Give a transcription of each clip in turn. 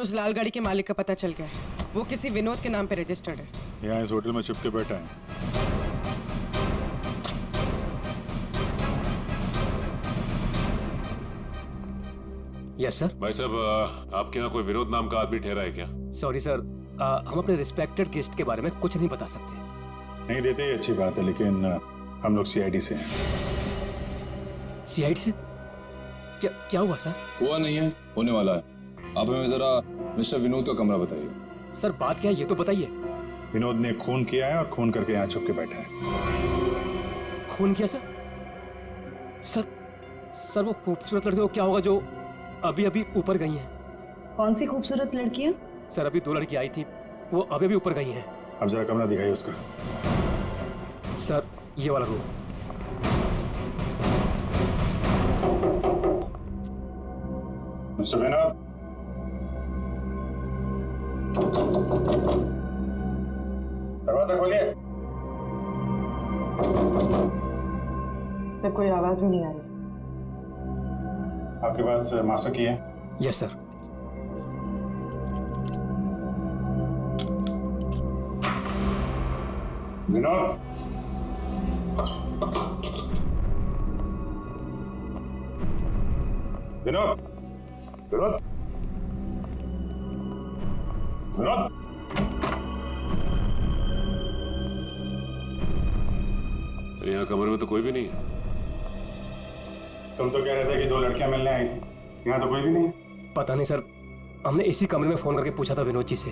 Sir उस लाल गाड़ी के मालिक का पता चल गया है। वो किसी विनोद के नाम पे रजिस्टर्ड है। यहाँ इस होटल में छुप के बैठा है। Yes sir. भाई साहब, आपके यहाँ कोई विनोद नाम का आदमी ठहरा है क्या? सॉरी सर, हम अपने रिस्पेक्टेड गेस्ट के बारे में कुछ नहीं बता सकते। नहीं देते ये अच्छी बात है, लेकिन हम लोग सीआईडी से हैं। सीआईडी से? क्या हुआ सर? हुआ नहीं है, होने वाला है। आप हमें जरा मिस्टर विनोद का कमरा बताइए। सर बात क्या है ये तो बताइए। विनोद ने खून किया है और खून करके यहाँ छुप के बैठा है। खून किया सर? सर वो खूबसूरत लड़की को क्या होगा जो अभी अभी ऊपर गई हैं? कौन सी खूबसूरत लड़कियां? सर अभी 2 लड़की आई थी, वो अभी अभी ऊपर गई हैं। अब जरा कमरा दिखाइए उसका। सर ये वाला रूम। मिस्टर विनोद, दरवाजा खोलिए। तब कोई आवाज भी नहीं आ रही। आपके पास मास्टर की है? Yes sir. विनोद, विनोद, विनोद, विनोद। यहाँ कमरे में तो कोई भी नहीं है। तुम तो कह रहे थे कि 2 लड़कियां मिलने आई थी, यहाँ तो कोई भी नहीं। पता नहीं सर, हमने इसी कमरे में फोन करके पूछा था विनोद जी से,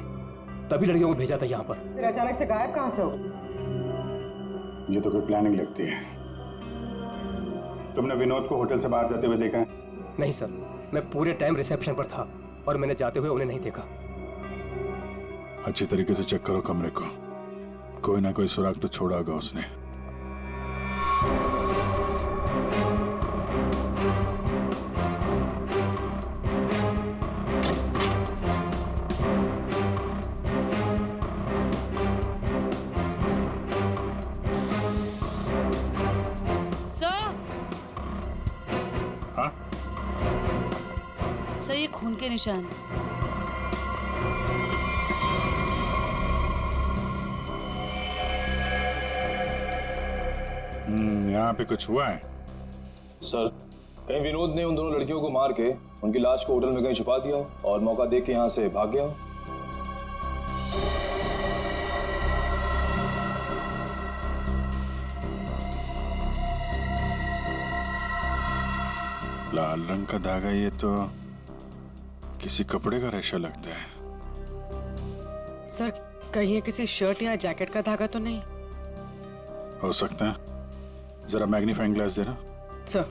तभी लड़कियों को भेजा था यहाँ पर। फिर अचानक से गायब कहाँ से हो? ये तो कोई प्लानिंग लगती है। तुमने विनोद को होटल से बाहर जाते हुए देखा है? नहीं सर, मैं पूरे टाइम रिसेप्शन पर था और मैंने जाते हुए उन्हें नहीं देखा। अच्छी तरीके से चेक करो कमरे को, कोई ना कोई सुराग तो छोड़ा होगा उसने। सर ये खून के निशान है। यहाँ पे कुछ हुआ है? सर कहीं विनोद ने उन दोनों लड़कियों को मार के उनकी लाश को होटल में कहीं छुपा दिया हो और मौका देख के यहाँ से भाग गया हो। लाल रंग का धागा, ये तो किसी कपड़े का रेशा लगता है। सर कहीं ये किसी शर्ट या जैकेट का धागा तो नहीं? हो सकता है, जरा मैग्नीफाइंग ग्लास देना। सर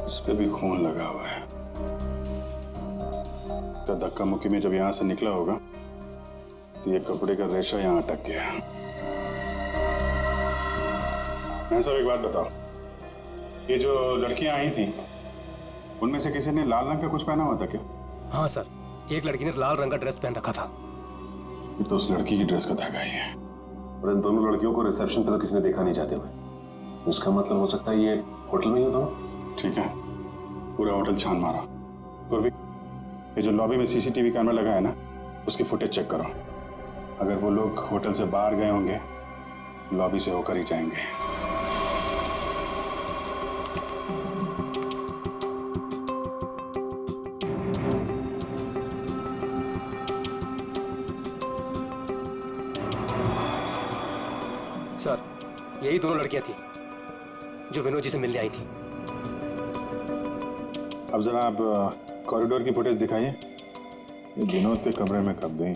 इस पे भी खून लगा हुआ है। तो धक्का मुक्की में जब यहाँ से निकला होगा तो ये कपड़े का रेशा यहाँ अटक गया। मैं सब एक बात बताओ, ये जो लड़कियां आई थी उनमें से किसी ने लाल रंग का कुछ पहना हुआ था क्या? हाँ सर, एक लड़की ने लाल रंग का ड्रेस पहन रखा था। ये तो उस लड़की की ड्रेस का धागा ही है। और इन दोनों लड़कियों को रिसेप्शन पे तो किसी ने देखा नहीं जाते हुए। इसका मतलब हो सकता है ये होटल में ही हो दोनों। ठीक है, पूरा होटल छान मारा। तो ये जो लॉबी में सीसीटीवी कैमरा लगा है ना, उसकी फुटेज चेक करो। अगर वो लोग होटल से बाहर गए होंगे, लॉबी से होकर ही जाएंगे। सर यही दोनों लड़कियां थी जो विनोद जी से मिलने आई थी। अब जरा आप कॉरिडोर की फुटेज दिखाइए। ये विनोद के कमरे में कब गई?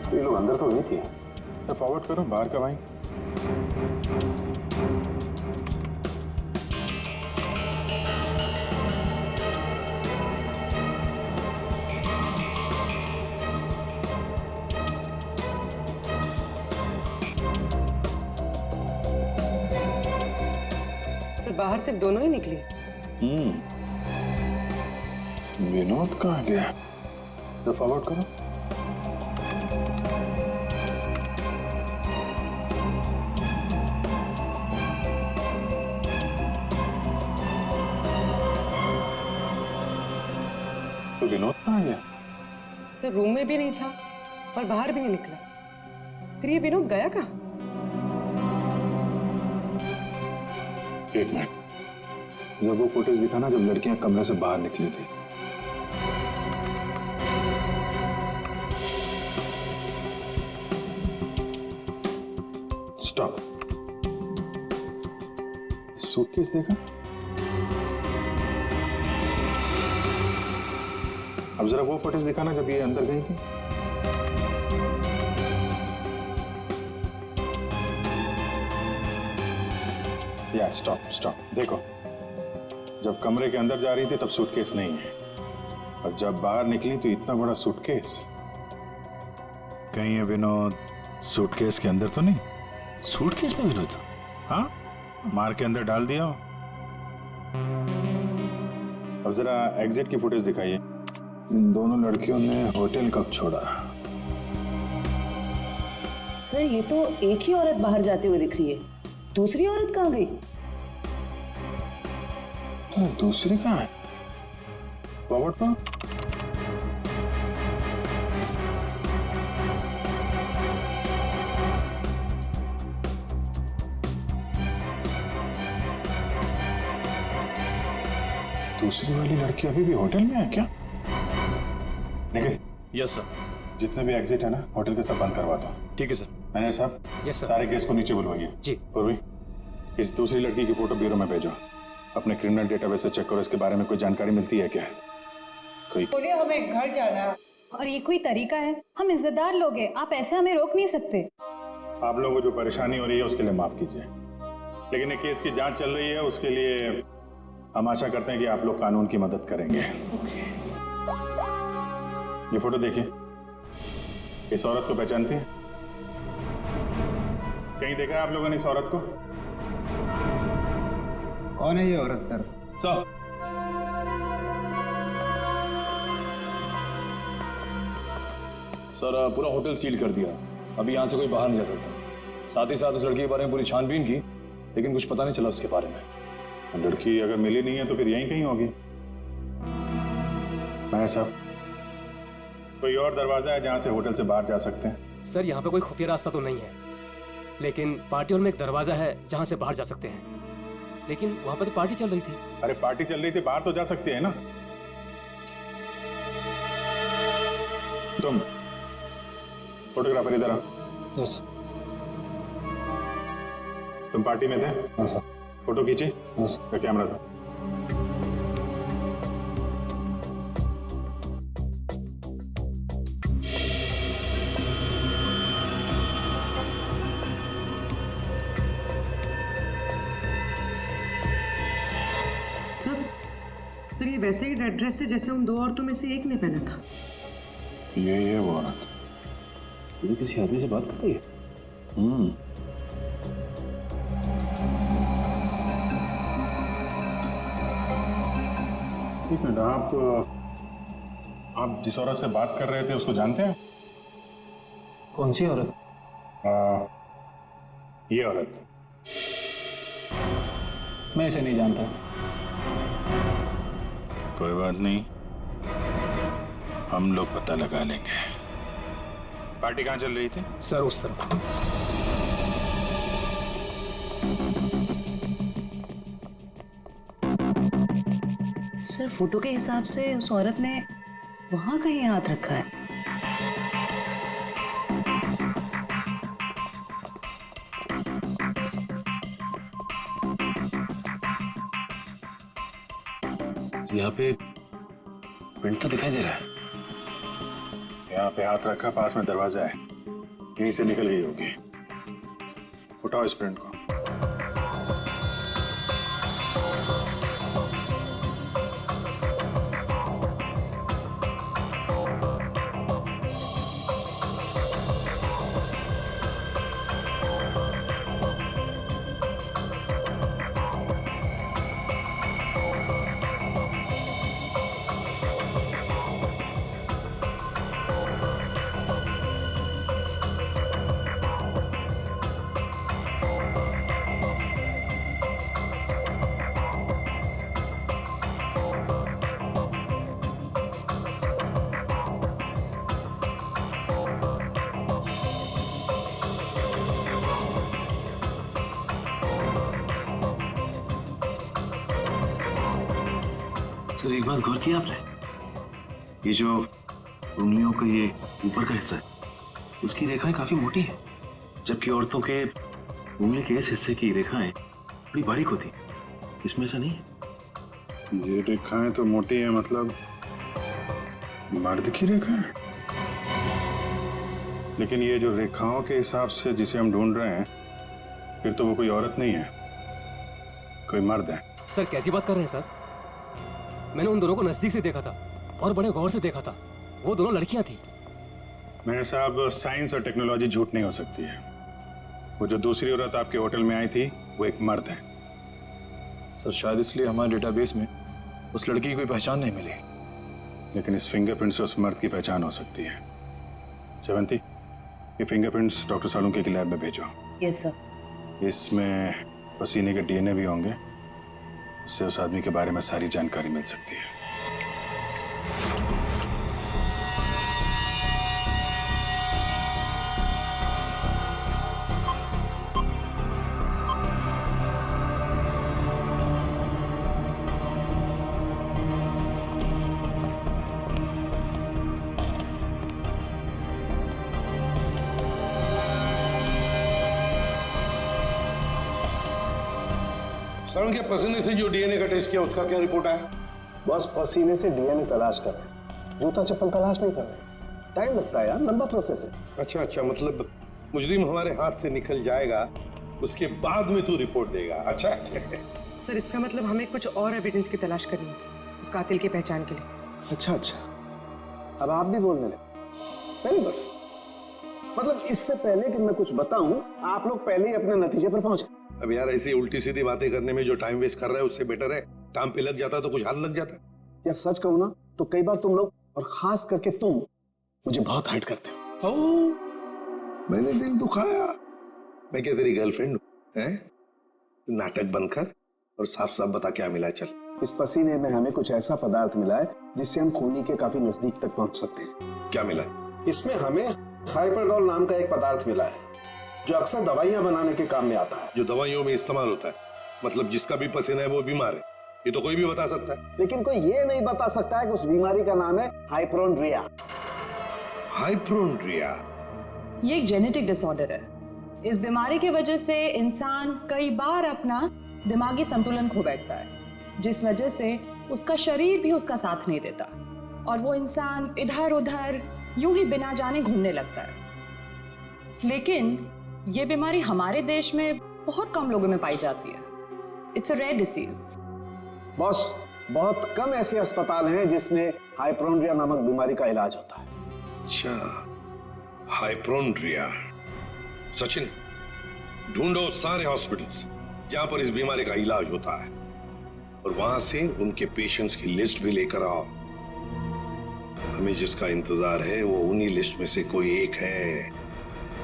ये लोग अंदर तो नहीं थे। सर फॉरवर्ड करो, बाहर का भाई। बाहर सिर्फ दोनों ही निकली। विनोद कहाँ गया? तो फॉरवर्ड करो। तो विनोद कहाँ गया? सर रूम में भी नहीं था और बाहर भी नहीं निकला। फिर ये विनोद गया कहाँ? एक मिनट, जब वो फोटोज दिखाना जब लड़कियां कमरे से बाहर निकली थी। स्टॉप। सूटकेस देखा? अब जरा वो फोटोज दिखाना जब ये अंदर गई थी। या स्टॉप स्टॉप, देखो जब कमरे के अंदर जा रही थी तब सूटकेस नहीं है, और जब बाहर निकली तो इतना बड़ा सूटकेस। कहीं ये विनोद सूटकेस के अंदर तो नहीं? सूटकेस में विनोद? हाँ, मार के अंदर डाल दिया हो। अब जरा एग्जिट की फुटेज दिखाइए। इन दोनों लड़कियों ने होटल कब छोड़ा? सर ये तो एक ही औरत बाहर जाते हुए दिख रही है, दूसरी औरत कहाँ गई? दूसरी कहाँ है? फॉरवर्ड करो। दूसरी वाली लड़की अभी भी होटल में है क्या? Nikhil, yes sir. जितने भी एग्जिट है ना होटल के सब बंद करवा दो। ठीक है सर। मैनेजर साहब, यस सर। सारे गेस्ट को नीचे बुलवाइए। जी। पूर्वी, इस दूसरी लड़की की फोटो ब्यूरो में भेजो। अपने क्रिमिनल डेटाबेस से चेक करो, इसके बारे में कोई जानकारी मिलती है क्या? कोई? बोलिए हमें घर जाना है। और ये कोई तरीका है? हम इज्जतदार लोग हैं, आप ऐसे हमें रोक नहीं सकते। आप लोगों को जो परेशानी हो रही है उसके लिए माफ कीजिए, लेकिन ये केस की जांच चल रही है, उसके लिए हम आशा करते हैं कि आप लोग कानून की मदद करेंगे। ये फोटो देखिए, इस औरत को पहचानती है? कहीं देखा है आप लोगों ने इस औरत को? कौन है ये औरत सर? सर पूरा होटल सील कर दिया, अभी यहाँ से कोई बाहर नहीं जा सकता। साथ ही साथ उस लड़की के बारे में पूरी छानबीन की, लेकिन कुछ पता नहीं चला उसके बारे में। लड़की अगर मिली नहीं है तो फिर यहीं कहीं होगी। मैनेजर साहब, कोई और दरवाजा है जहां से होटल से बाहर जा सकते हैं? सर यहाँ पे कोई खुफिया रास्ता तो नहीं है, लेकिन पार्टी हॉल में एक दरवाजा है जहाँ से बाहर जा सकते हैं। लेकिन वहाँ पर तो पार्टी चल रही थी। अरे पार्टी चल रही थी, बाहर तो जा सकती है ना। तुम फोटोग्राफर इधर आओ। यस। तुम पार्टी में थे? हाँ सर। फोटो खींची? यस। कैमरा दो। सर ये वैसे ही रेड ड्रेस है जैसे उन दो औरतों में से एक ने पहना था। तो ये है वो औरत। ये किसी आदमी से बात कर रही है। एक मिनट, आप जिस औरत से बात कर रहे थे उसको जानते हैं? कौन सी औरत? ये औरत। मैं इसे नहीं जानता। कोई बात नहीं, हम लोग पता लगा लेंगे। पार्टी कहाँ चल रही थी? सर उस तरफ। सर फोटो के हिसाब से उस औरत ने वहां कहीं हाथ रखा है। यहाँ पे प्रिंट तो दिखाई दे रहा है। यहाँ पे हाथ रखा, पास में दरवाजा है, यहीं से निकल गई होगी। उठाओ इस प्रिंट को। सर एक बात गौर किया आपने, ये जो उंगलियों का ये ऊपर का हिस्सा है उसकी रेखाएं काफी मोटी है, जबकि औरतों के उंगली के इस हिस्से की रेखाएं बड़ी बारीक होती हैं। इसमें ऐसा नहीं है। ये रेखाएं तो मोटी है, मतलब मर्द की रेखा है। लेकिन ये जो रेखाओं के हिसाब से जिसे हम ढूंढ रहे हैं, फिर तो वो कोई औरत नहीं है, कोई मर्द है। सर कैसी बात कर रहे हैं सर? मैंने उन दोनों को नजदीक से देखा था और बड़े गौर से देखा था। वो दोनों लड़कियां थी। मेरे साहब, साइंस और टेक्नोलॉजी झूठ नहीं हो सकती है। वो जो दूसरी औरत आपके होटल में आई थी वो एक मर्द है। सर शायद इसलिए हमारे डेटाबेस में उस लड़की की कोई पहचान नहीं मिली। लेकिन इस फिंगरप्रिंट से उस मर्द की पहचान हो सकती है। जयवंती, ये फिंगरप्रिंट्स डॉक्टर सालुंके की लैब में भेजो। Yes sir. इसमें पसीने के डीएनए भी होंगे, इससे उस आदमी के बारे में सारी जानकारी मिल सकती है। सालुंके के पसीने से जो डीएनए का टेस्ट किया उसका क्या रिपोर्ट आया? बस पसीने से डीएनए तलाश कर रहे हैं, जूता चप्पल तलाश नहीं कर रहे। टाइम लगता है यार, लंबा प्रोसेस है। अच्छा, मतलब मुजरिम हमारे हाथ से निकल जाएगा, उसके बाद में तू रिपोर्ट देगा। अच्छा सर, इसका मतलब हमें कुछ और एविडेंस की तलाश करनी होगी उस कातिल की पहचान के लिए। अच्छा, अब आप भी बोलने लगे। Very good. मतलब इससे पहले कि मैं कुछ बताऊं, आप लोग पहले ही अपने नतीजे पर पहुंच गए। अब यार ऐसी उल्टी सीधी बातें करने में जो टाइम वेस्ट कर रहा है उससे बेटर है काम पे लग जाता तो कुछ हाथ लग जाता। यार सच कहूं ना तो कई बार तुम लोग, और खास करके तुम, मुझे बहुत हर्ट करते हो। मैंने दिल दुखाया? मैं क्या तेरी गर्लफ्रेंड हूं? हैं? नाटक बंद कर और साफ साफ बता क्या मिला। चल, इस पसीने में हमें कुछ ऐसा पदार्थ मिला है जिससे हम खूनी के काफी नजदीक तक पहुंच सकते हैं। क्या मिला? इसमें हमें हाइपरडोल नाम का एक पदार्थ मिला है जो अक्सर दवाइयां बनाने के काम में आता है। जो दवाइयों में इस्तेमाल होता है, मतलब जिसका भी पसीना है वो बीमार है, ये तो कोई भी बता सकता है। लेकिन कोई ये नहीं बता सकता है कि उस बीमारी का नाम है हाइपोक्रोनिया। हाइपोक्रोनिया ये एक जेनेटिक डिसऑर्डर है। इस बीमारी की वजह से इंसान कई बार अपना दिमागी संतुलन खो बैठता है, जिस वजह से उसका शरीर भी उसका साथ नहीं देता और वो इंसान इधर उधर यूं ही बिना जाने घूमने लगता है। लेकिन ये बीमारी हमारे देश में बहुत कम लोगों में पाई जाती है। It's a rare disease. Boss, बहुत कम ऐसे अस्पताल हैं जिसमें हाइपोक्रोनिया नामक बीमारी का इलाज होता है। अच्छा, हाइपोक्रोनिया। सचिन, ढूंढो सारे हॉस्पिटल्स जहां पर इस बीमारी का इलाज होता है और वहां से उनके पेशेंट्स की लिस्ट भी लेकर आओ। हमें जिसका इंतजार है वो उन्हीं लिस्ट में से कोई एक है,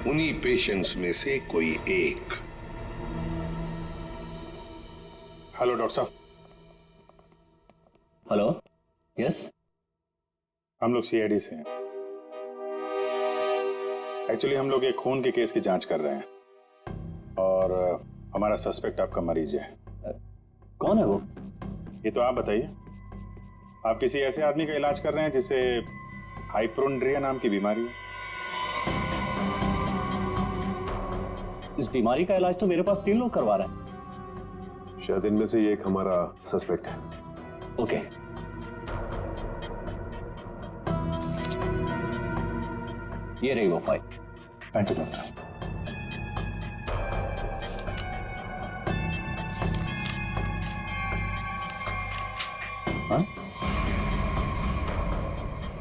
उन्हीं पेशेंट्स में से कोई एक। हेलो डॉक्टर साहब। Hello, yes. हम लोग सीआईडी से हैं। एक्चुअली हम लोग एक खून के केस की जांच कर रहे हैं और हमारा सस्पेक्ट आपका मरीज है। कौन है वो? ये तो आप बताइए। आप किसी ऐसे आदमी का इलाज कर रहे हैं जिसे हाइपोक्रोनिया नाम की बीमारी है? इस बीमारी का इलाज तो मेरे पास 3 लोग करवा रहे हैं। शायद इनमें से ये एक हमारा सस्पेक्ट है। ओके। ये रही वो फाइल। Thank you doctor. हाँ?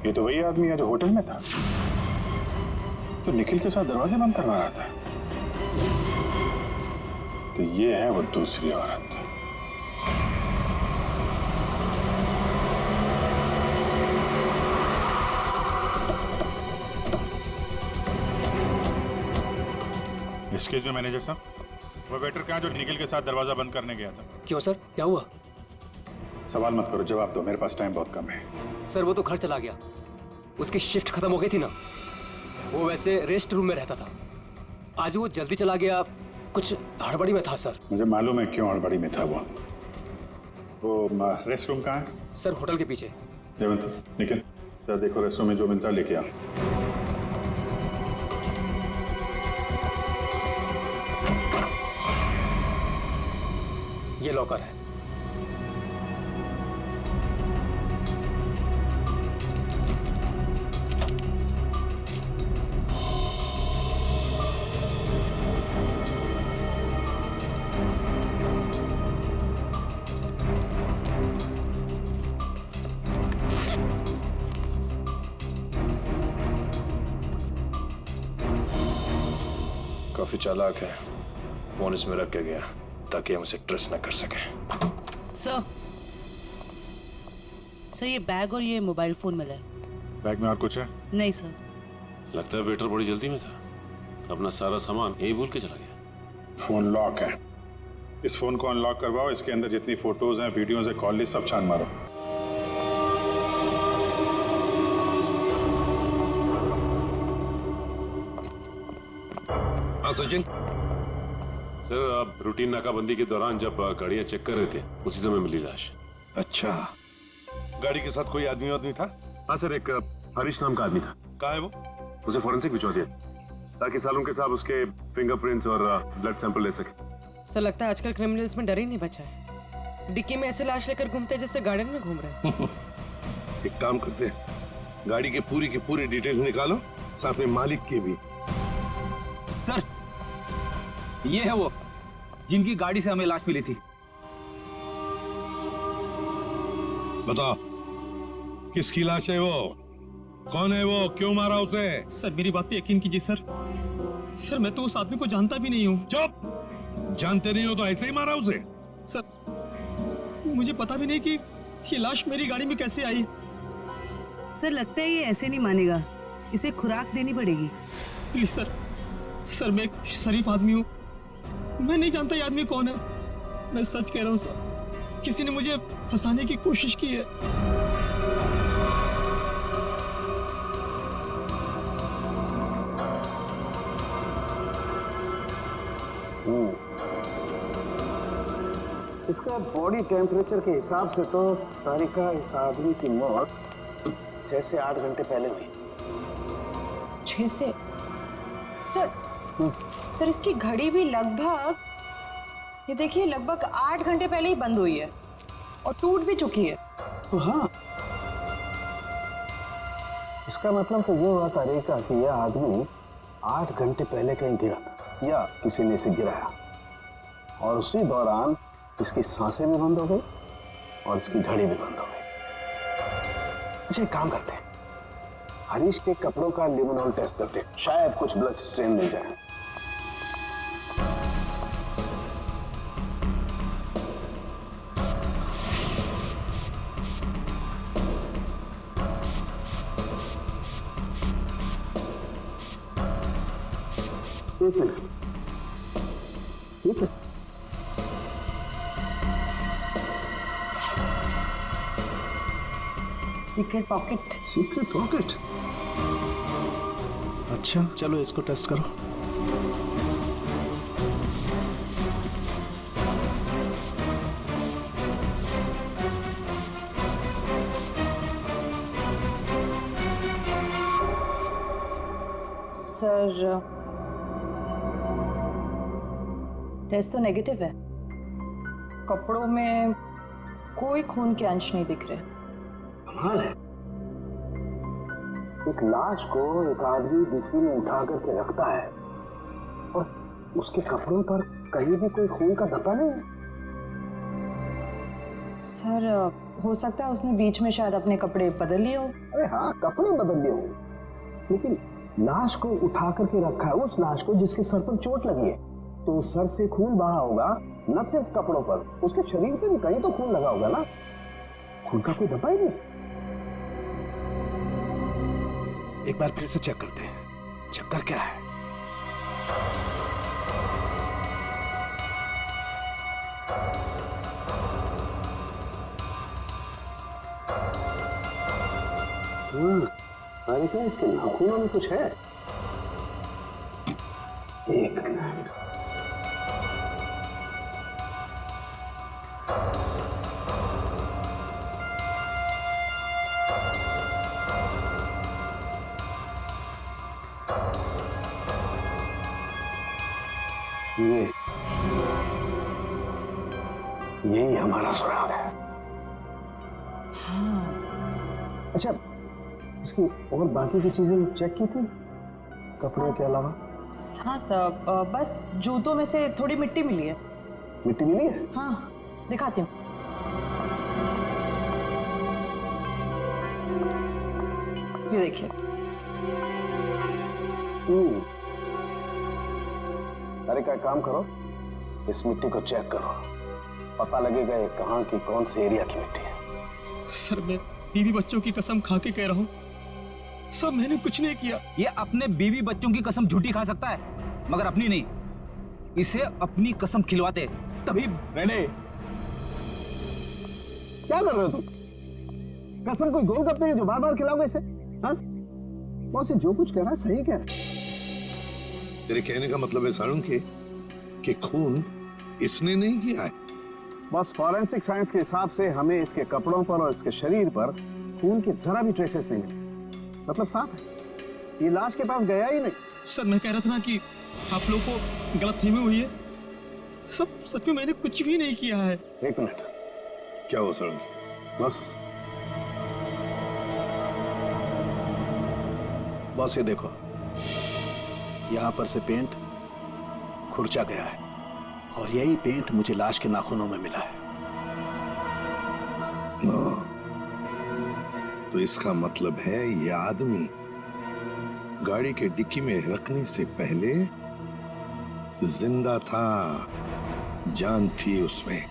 ये तो वही आदमी है जो होटल में था, तो निखिल के साथ दरवाजे बंद करवा रहा था। तो ये है वो दूसरी औरत। एक्सक्यूज मी मैनेजर साहब, वो वेटर कहाँ जो निखिल के साथ दरवाजा बंद करने गया था? क्यों सर, क्या हुआ? सवाल मत करो, जवाब दो, मेरे पास टाइम बहुत कम है। सर वो तो घर चला गया, उसकी शिफ्ट खत्म हो गई थी ना। वो वैसे रेस्ट रूम में रहता था, आज वो जल्दी चला गया, कुछ हड़बड़ी में था सर। मुझे मालूम है क्यों हड़बड़ी में था वो। वो रेस्ट रूम कहाँ है? सर होटल के पीछे। रेवंत निखिल जरा देखो रेस्ट रूम में जो मिलता है लेके आ। ये लॉकर है। काफी चालाक है, फोन इसमें रख के गया ताकि हम उसे ट्रेस न कर सके। सर ये बैग और ये मोबाइल फोन मिला है। बैग में और कुछ है? नहीं सर। लगता है वेटर बड़ी जल्दी में था, अपना सारा सामान यही भूल के चला गया। फोन लॉक है, इस फोन को अनलॉक करवाओ, इसके अंदर जितनी फोटोज हैं, वीडियोज हैं, कॉल लिस्ट सब छान मारो। हाँ सचिन। सर आप रूटीन नाकाबंदी के दौरान जब गाड़ियां चेक कर रहे थे उसी समय मिली लाश। अच्छा, गाड़ी के साथ कोई आदमी था? हाँ सर, एक हरीश नाम का आदमी था। कहाँ है वो? उसे फॉरेंसिक भिजवा दिया ताकि सालों के साथ उसके फिंगरप्रिंट्स और ब्लड सैंपल ले सके। सर लगता है आजकल क्रिमिनल्स में डर ही नहीं बचा है, डिक्की में ऐसे लाश लेकर घूमते हैं जैसे गार्डन में घूम रहे हैं। एक काम करते हैं, गाड़ी की पूरी डिटेल निकालो, साथ में मालिक की भी। सर ये है वो जिनकी गाड़ी से हमें लाश मिली थी। बताओ किसकी लाश है वो? कौन है वो? क्यों मारा उसे? सर मेरी बात पे यकीन कीजिए सर। सर मैं तो उस आदमी को जानता भी नहीं हूँ। चुप! जानते नहीं हो तो ऐसे ही मारा उसे? सर मुझे पता भी नहीं कि ये लाश मेरी गाड़ी में कैसे आई। सर लगता है ये ऐसे नहीं मानेगा, इसे खुराक देनी पड़ेगी। प्लीज सर, सर मैं एक शरीफ आदमी हूँ, मैं नहीं जानता ये आदमी कौन है। मैं सच कह रहा हूँ सर, किसी ने मुझे फंसाने की कोशिश की है। इसका बॉडी टेम्परेचर के हिसाब से तो तारिका इस आदमी की मौत 6 से 8 घंटे पहले हुई। 6 से? सर इसकी घड़ी भी लगभग, ये देखिए, लगभग 8 घंटे पहले ही बंद हुई है और टूट भी चुकी है। तो हाँ, इसका मतलब तो ये हुआ तारिका कि यह आदमी 8 घंटे पहले कहीं गिरा था या किसी ने इसे गिराया, और उसी दौरान इसकी सांसें भी बंद हो गई और इसकी घड़ी भी बंद हो गई। अच्छा एक काम करते हैं, हरीश के कपड़ों का लिमोनॉल टेस्ट करते हैं, शायद कुछ ब्लड स्ट्रेन मिल जाए। एक मिनट, ठीक है। Secret pocket. Secret pocket? अच्छा चलो इसको टेस्ट करो। सर टेस्ट तो नेगेटिव है, कपड़ों में कोई खून के अंश नहीं दिख रहे। कमाल है, एक लाश को एक आदमी डिक्की में उठा करके रखता है और उसके कपड़ों पर कहीं भी कोई खून का धब्बा नहीं है। सर हो सकता है उसने बीच में शायद अपने कपड़े बदल लिए हो। अरे हाँ, कपड़े बदल लिए होंगे, लेकिन लाश को उठा करके रखा है उस लाश को जिसके सर पर चोट लगी है, तो सर से खून बहा होगा, न सिर्फ कपड़ों पर, उसके शरीर पे भी कहीं तो खून लगा होगा ना। खून का कोई धब्बा ही नहीं। एक बार फिर से चेक करते हैं, चक्कर क्या है। अरे क्या इसके नाखूनों में कुछ है? एक मिनट, यही हमारा सुराग है। अच्छा, इसकी और बाकी की चीजें चेक की थी कपड़े के अलावा? हाँ सर, बस जूतों में से थोड़ी मिट्टी मिली है। मिट्टी मिली है? हाँ, दिखाती हूँ। ये देखिए। अरे का काम करो, इस मिट्टी को चेक करो, पता लगेगा ये कहाँ की कौन से एरिया की मिट्टी है। सर मैं बीवी बच्चों की कसम खा के कह रहा हूँ, सब मैंने कुछ नहीं किया। ये अपने बीवी बच्चों की कसम झूठी खा सकता है, मगर अपनी नहीं। इसे अपनी कसम खिलवाते तभी। रेने, क्या कर रहे हो तुम? कसम कोई गोलगप्पे है जो बार बार खिलाओगे इसे? हाँ? मौसी जो कुछ कह रहा है सही कह रहा है। तेरे कहने का मतलब है सारुण कि खून इसने नहीं किया है? बस फॉरेंसिक साइंस के हिसाब से हमें इसके कपड़ों पर और इसके शरीर पर खून के जरा भी ट्रेसेस नहीं मिले। मतलब साफ है, ये लाश के पास गया ही नहीं। सर मैं कह रहा था ना कि आप लोगों को गलतफहमी हुई है। सब सच में मैंने कुछ भी नहीं किया है। एक मिनट, क्या हो सारुण? बस ये देखो, यहां पर से पेंट खुरचा गया है और यही पेंट मुझे लाश के नाखूनों में मिला है। तो इसका मतलब है ये आदमी गाड़ी के डिक्की में रखने से पहले जिंदा था, जान थी उसमें।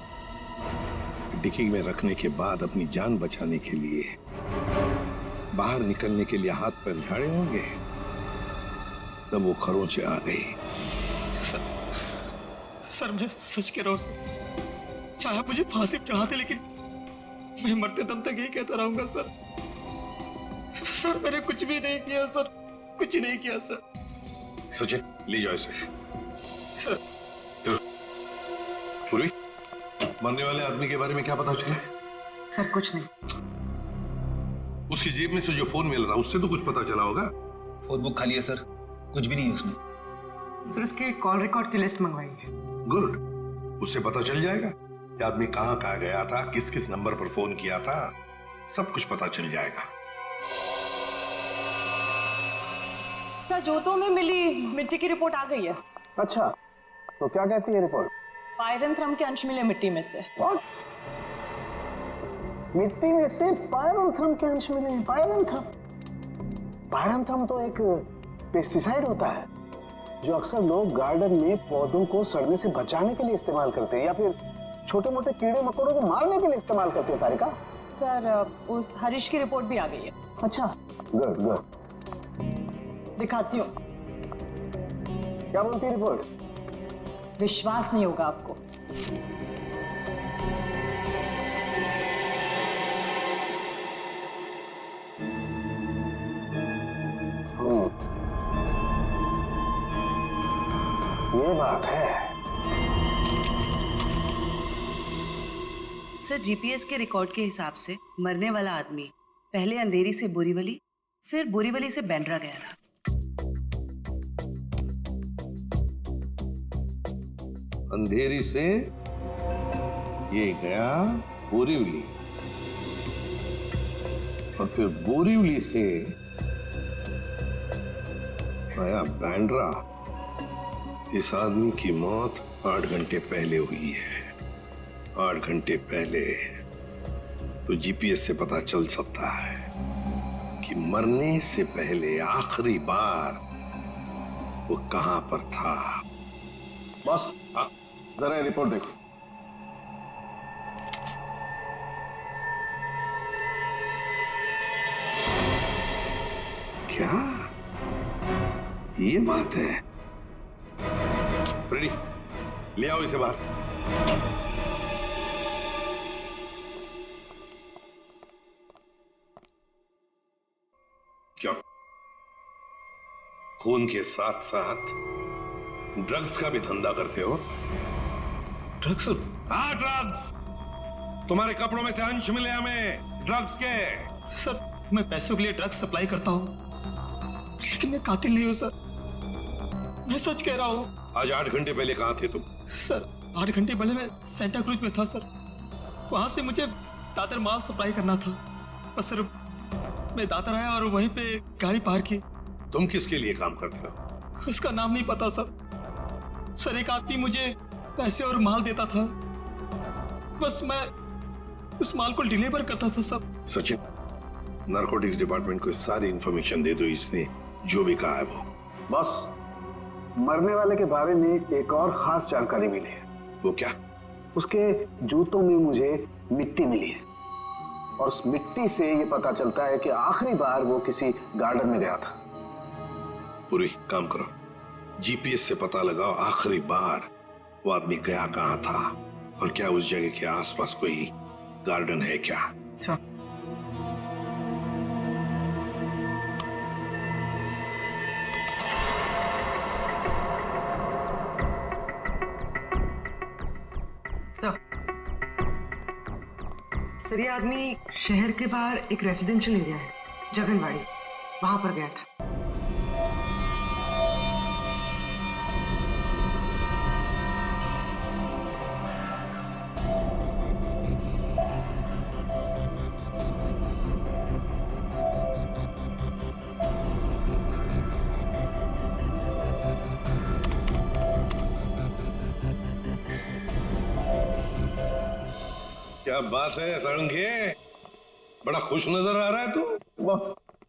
डिक्की में रखने के बाद अपनी जान बचाने के लिए बाहर निकलने के लिए हाथ पैर झाड़े होंगे, तब वो खरोंचे आ गई। सर मैं सच कह रहा हूँ सर, चाहे आप मुझे फांसी पर चढ़ाते लेकिन मैं मरते दम तक यही कहता रहूंगा सर। सर मैंने कुछ भी नहीं किया सर, कुछ नहीं किया सर। सचिन ले जाओ इसे। सर पूर्वी, मरने वाले आदमी के बारे में क्या पता चला? सर कुछ नहीं। उसकी जेब में से जो फोन मिल रहा उससे तो कुछ पता चला होगा? फोन बुक खाली है सर, कुछ भी नहीं है उसमें। सर उसके कॉल रिकॉर्ड की लिस्ट मंगवाई है। गुड, उससे पता चल जाएगा कि आदमी कहाँ गया था, किस किस नंबर पर फोन किया था, सब कुछ पता चल जाएगा। सर जूतों में मिली मिट्टी की रिपोर्ट आ गई है। अच्छा, तो क्या कहती है रिपोर्ट? पायरेंथ्रम के अंश मिले मिट्टी में से। What? मिट्टी में से पायरेंथ्रम के अंश मिले? पायरेंथ्रम तो एक पेस्टिसाइड होता है जो अक्सर लोग गार्डन में पौधों को सड़ने से बचाने के लिए इस्तेमाल करते हैं या फिर छोटे मोटे कीड़े मकोड़ों को मारने के लिए इस्तेमाल करते हैं। तारिका सर उस हरीश की रिपोर्ट भी आ गई है। अच्छा, गुड गुड, दिखाती हूँ। क्या बोलती है रिपोर्ट? विश्वास नहीं होगा आपको। ये बात है। सर जीपीएस के रिकॉर्ड के हिसाब से मरने वाला आदमी पहले अंधेरी से बोरीवली, फिर बोरीवली से बैंड्रा गया था। अंधेरी से ये गया बोरीवली और फिर बोरीवली से आया बैंड्रा। इस आदमी की मौत 8 घंटे पहले हुई है। 8 घंटे पहले तो जीपीएस से पता चल सकता है कि मरने से पहले आखिरी बार वो कहां पर था। बस जरा रिपोर्ट देखो। क्या ये बात है? फ्रेडी, ले आओ इसे बाहर। क्यों? खून के साथ साथ ड्रग्स का भी धंधा करते हो? ड्रग्स? हाँ ड्रग्स। तुम्हारे कपड़ों में से अंश मिले हमें ड्रग्स के। सर मैं पैसों के लिए ड्रग्स सप्लाई करता हूँ, लेकिन मैं कातिल नहीं हूँ सर। मैं सच कह रहा हूँ। आज 8 घंटे पहले कहाँ थे तुम? सर 8 घंटे पहले मैं सेंटा क्रूज में था सर। वहां से मुझे दादर माल सप्लाई करना था, बस सर मैं दादर आया और वहीं पे गाड़ी पार्क की। तुम किसके लिए काम करते हो? उसका नाम नहीं पता सर। सर एक आदमी मुझे पैसे और माल देता था, बस मैं उस माल को डिलीवर करता था सर। सचिन, नारकोटिक्स डिपार्टमेंट को सारी इंफॉर्मेशन दे दो, इसने जो भी कहा है वो। बॉस, मरने वाले के बारे में एक और खास जानकारी मिली है। वो क्या? उसके जूतों में मुझे मिट्टी मिली है और उस मिट्टी से ये पता चलता है कि आखिरी बार वो किसी गार्डन में गया था। पूरी काम करो, जीपीएस से पता लगाओ आखिरी बार वो आदमी गया कहाँ था और क्या उस जगह के आसपास कोई गार्डन है क्या। सर ये आदमी शहर के बाहर एक रेजिडेंशियल एरिया है, जगनवाड़ी, वहां पर गया था। क्या बात है सारंगे, बड़ा खुश नजर आ रहा है तू। बॉस,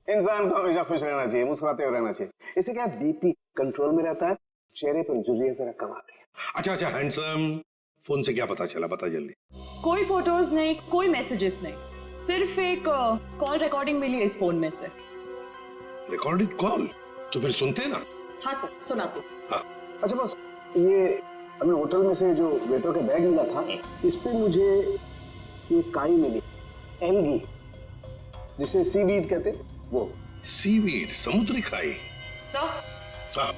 इंसान को हमेशा खुश रहना चाहिए, मुस्कुराते हुए रहना चाहिए। इससे क्या बीपी कंट्रोल में रहता है, चेहरे पर झुर्रियां जरा कम आती है। अच्छा हैंडसम, फोन से क्या पता चला, बता जल्दी। कोई फोटोज नहीं, कोई मैसेजेस नहीं, सिर्फ एक कॉल रिकॉर्डिंग मिली है इस फोन में से। Recorded call? तो फिर सुनते ना। हाँ सर, सुनाते। हाँ। अच्छा बॉस, ये हमें होटल में से जो वेटर का बैग मिला था, इस पे मुझे ये काई मिली, एल्गी, जिसे सीवीड कहते हैं, वो। सीवीड, समुद्री काई? सर। हाँ।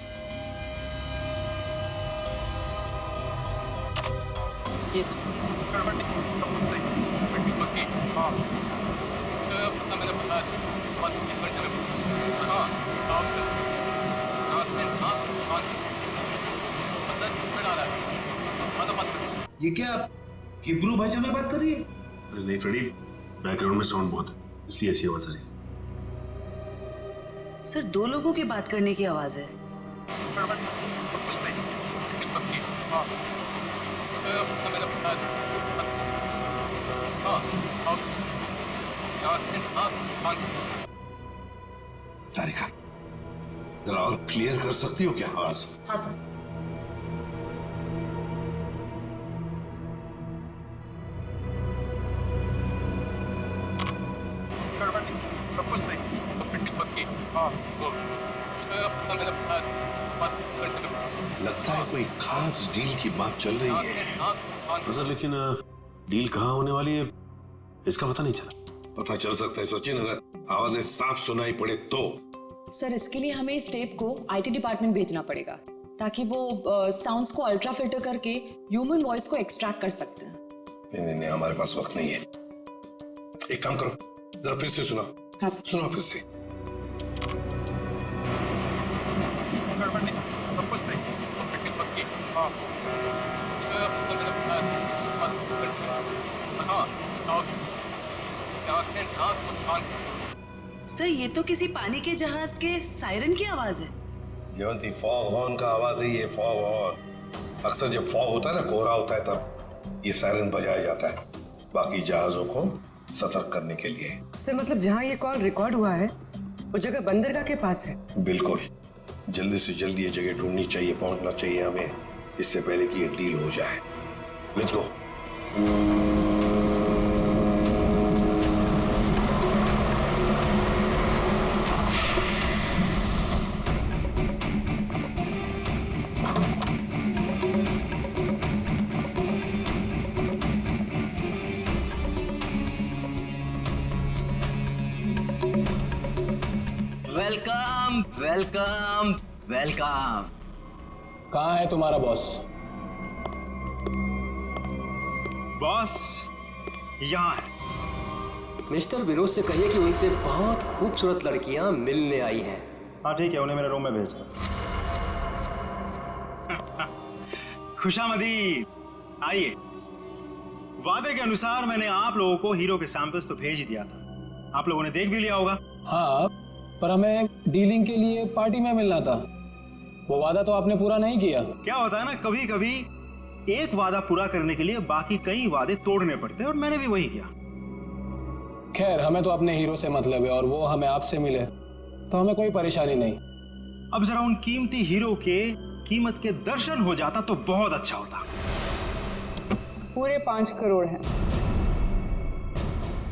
यस। ये क्या हिब्रू भाषा में बात कर रही है? अरे नहीं फ्रेडी, बैकग्राउंड में साउंड बहुत है, इसलिए ऐसी आवाज आ रही है। सर 2 लोगों की बात करने की आवाज है। तारिका, जरा और क्लियर कर सकती हो क्या आवाज? हाँ सर। लगता है कोई खास डील की बात चल रही है। सर लेकिन डील कहाँ होने वाली है इसका पता नहीं चला। पता चल सकता है सचिन, अगर आवाजें साफ सुनाई पड़े तो। सर इसके लिए हमें इस टेप को आईटी डिपार्टमेंट भेजना पड़ेगा, ताकि वो साउंड्स को अल्ट्रा फिल्टर करके ह्यूमन वॉइस को एक्सट्रैक्ट कर सकते हैं। नहीं, हमारे पास वक्त नहीं है। एक काम करो, जरा फिर से सुना। हाँ सुनो फिर से। सर ये तो किसी पानी के जहाज के सायरन की आवाज है। जयवंती, फॉग हॉर्न का आवाज है ये, फॉग हॉर्न। अक्सर जब फॉग होता है ना, कोहरा होता है, तब ये सायरन बजाया जाता है बाकी जहाजों को सतर्क करने के लिए। सर मतलब जहाँ ये कॉल रिकॉर्ड हुआ है वो जगह बंदरगाह के पास है। बिल्कुल, जल्दी से जल्दी ये जगह ढूंढनी चाहिए, पहुंचना चाहिए हमें, इससे पहले कि ये डील हो जाए। Let's go. Welcome welcome welcome. कहाँ है तुम्हारा बॉस? बॉस यहाँ है। मिस्टर विनोद से कहिए कि उनसे बहुत खूबसूरत लड़कियां मिलने आई हैं। हाँ ठीक है, उन्हें मेरे रूम में भेज दो। खुशामदीद। आइए। वादे के अनुसार मैंने आप लोगों को हीरो के सैंपल्स तो भेज ही दिया था, आप लोगों ने देख भी लिया होगा। हाँ, पर हमें डीलिंग के लिए पार्टी में मिलना था, वो वादा तो आपने पूरा नहीं किया। क्या होता है ना, कभी कभी एक वादा पूरा करने के लिए बाकी कई वादे तोड़ने पड़ते हैं, और मैंने भी वही किया। खैर, हमें तो अपने हीरो से मतलब है, और वो हमें आपसे मिले तो हमें कोई परेशानी नहीं। अब जरा उन कीमती हीरो के कीमत के दर्शन हो जाता तो बहुत अच्छा होता। पूरे 5 करोड़ हैं।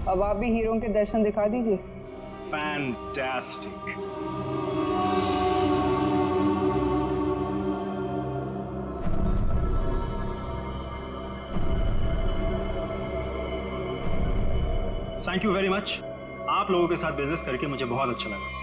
अब आप भी हीरो के दर्शन दिखा दीजिए। Fantastic. Thank you very much. आप लोगों के साथ बिजनेस करके मुझे बहुत अच्छा लगा।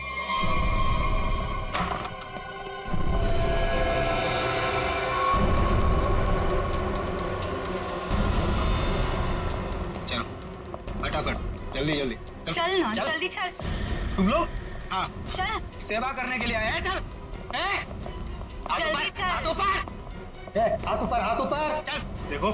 फटाफट जल्दी जल्दी चल ना, जल्दी चल। तुम लोग? हाँ, चल। सेवा करने के लिए आए हैं। चल जल्दी चल। हाथ ऊपर हाथ ऊपर। चल। देखो,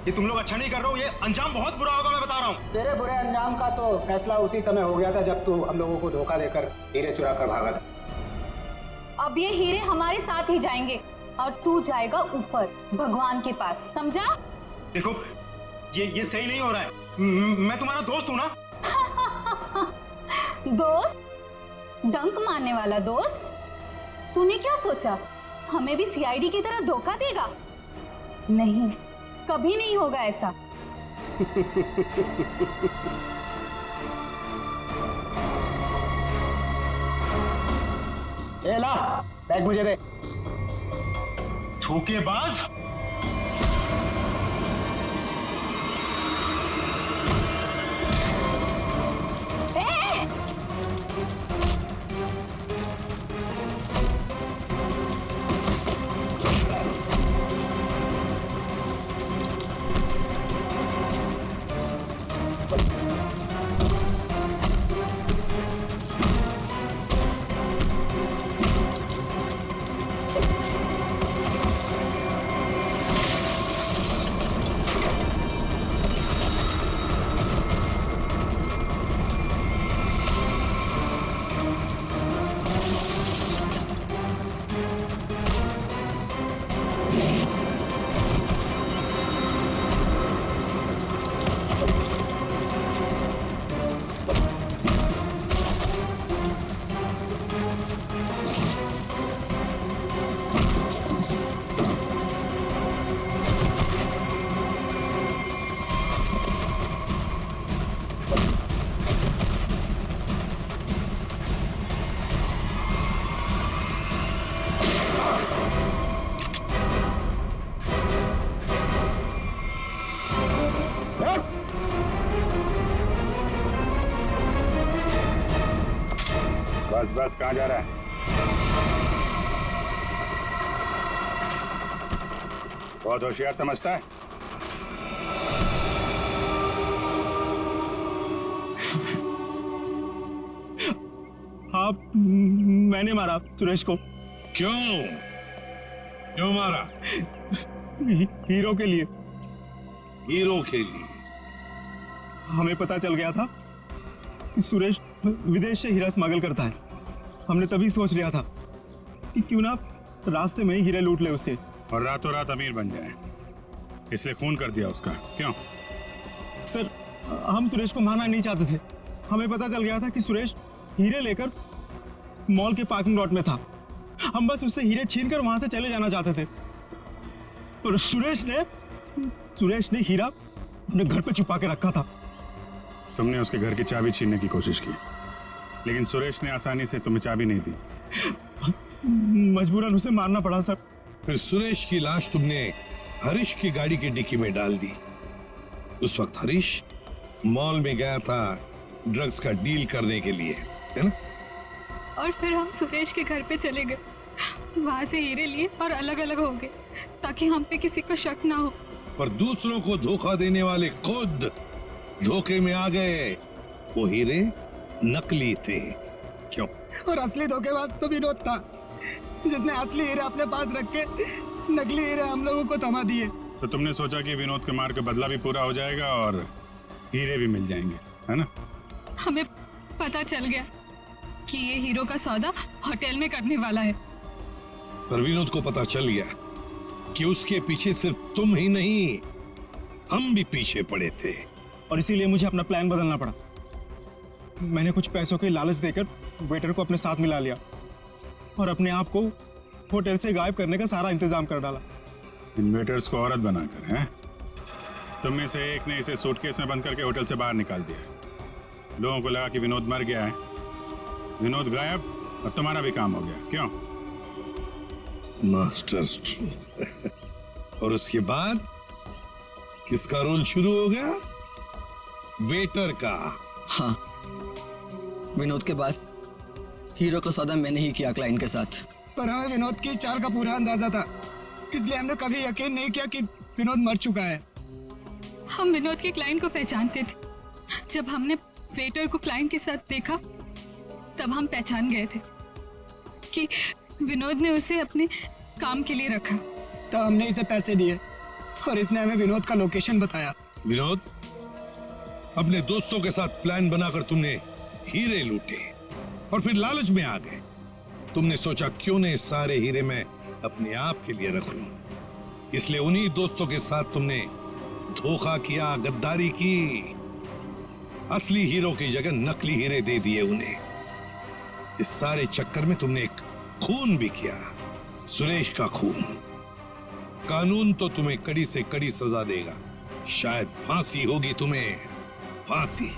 ये तुम लोग अच्छा नहीं कर रहे हो, ये अंजाम बहुत बुरा होगा, मैं बता रहा हूँ। तेरे बुरे अंजाम का तो फैसला उसी समय हो गया था जब तू हम लोगों को धोखा देकर हीरे चुरा कर भागा था। अब ये हीरे हमारे साथ ही जाएंगे और तू जाएगा ऊपर भगवान के पास, समझा? देखो, ये सही नहीं हो रहा है। मैं तुम्हारा दोस्त हूँ ना। दोस्त? डंक मारने वाला दोस्त? तूने क्या सोचा हमें भी सीआईडी की तरह धोखा देगा? नहीं, कभी नहीं होगा ऐसा। ए ला, बैग मुझे दे। धोखेबाज। बस कहाँ जा रहा है? बहुत होशियार समझता है। हाँ, मैंने मारा सुरेश को। क्यों? क्यों मारा? हीरो के लिए। हीरो के लिए? हमें पता चल गया था कि सुरेश विदेश से हीरा स्मगल करता है। हमने तभी सोच लिया था कि क्यों ना रास्ते में ही हीरे लूट ले उससे, और रातों रात अमीर बन जाए, इसलिए खून कर दिया उसका। क्यों? सर, हम सुरेश को मारना नहीं चाहते थे। हमें पता चल गया था कि सुरेश हीरे लेकर मॉल के पार्किंग लॉट में था। हम बस उससे हीरे छीनकर वहां से चले जाना चाहते थे, और सुरेश ने हीरा अपने घर पे छुपा के रखा था। तुमने उसके घर की चाबी छीनने की कोशिश की, लेकिन सुरेश ने आसानी से तुम्हें चाबी नहीं दी। मजबूरन उसे मारना पड़ा सर। फिर सुरेश की लाश तुमने हरीश की गाड़ी की डिक्की में डाल दी। उस वक्त हरीश मॉल में गया था ड्रग्स का डील करने के लिए, है ना? और फिर हम सुरेश के घर पे चले गए, वहां से हीरे लिए और अलग अलग हो गए ताकि हम पे किसी को शक ना हो। पर दूसरों को धोखा देने वाले खुद धोखे में आ गए। वो हीरे नकली थे। क्यों? और असली धोखेबाज तो विनोद था, जिसने असली हीरे अपने पास रख के नकली हीरे हम लोगों को थमा दिए। तो तुमने सोचा कि विनोद के मार का बदला भी पूरा हो जाएगा और हीरे भी मिल जाएंगे, है ना? हमें पता चल गया कि ये हीरो का सौदा होटल में करने वाला है। पर विनोद को पता चल गया कि उसके पीछे सिर्फ तुम ही नहीं, हम भी पीछे पड़े थे। और इसीलिए मुझे अपना प्लान बदलना पड़ा। मैंने कुछ पैसों की लालच देकर वेटर को अपने साथ मिला लिया और अपने आप को होटल से गायब करने का सारा इंतजाम कर डाला। इन्वेटर्स को औरत बनाकर, हैं? तुम में से एक ने इसे सूटकेस में बंद करके होटल से बाहर निकाल दिया। लोगों को लगा कि विनोद मर गया है, विनोद गायब और तुम्हारा भी काम हो गया। क्यों? Master stroke. और उसके बाद किसका रोल शुरू हो गया? वेटर का। हाँ, विनोद के बाद हीरो का सौदा मैंने ही किया क्लाइंट के साथ। पर हमें विनोद की चाल का पूरा अंदाजा था, इसलिए हमने कभी यकीन नहीं किया कि विनोद मर चुका है। हम विनोद के क्लाइंट को पहचानते थे। जब हमने वेटर को क्लाइंट के साथ देखा तब हम पहचान गए थे कि विनोद ने उसे अपने काम के लिए रखा। तो हमने इसे पैसे दिए और इसने हमें विनोद का लोकेशन बताया। विनोद, अपने दोस्तों के साथ प्लान बनाकर तुमने हीरे लूटे और फिर लालच में आ गए। तुमने सोचा क्यों नहीं सारे हीरे मैं अपने आप के लिए रख लूं, इसलिए उन्हीं दोस्तों के साथ तुमने धोखा किया, गद्दारी की। असली हीरो की जगह नकली हीरे दे दिए उन्हें। इस सारे चक्कर में तुमने एक खून भी किया, सुरेश का खून। कानून तो तुम्हें कड़ी से कड़ी सजा देगा, शायद फांसी होगी तुम्हें, फांसी।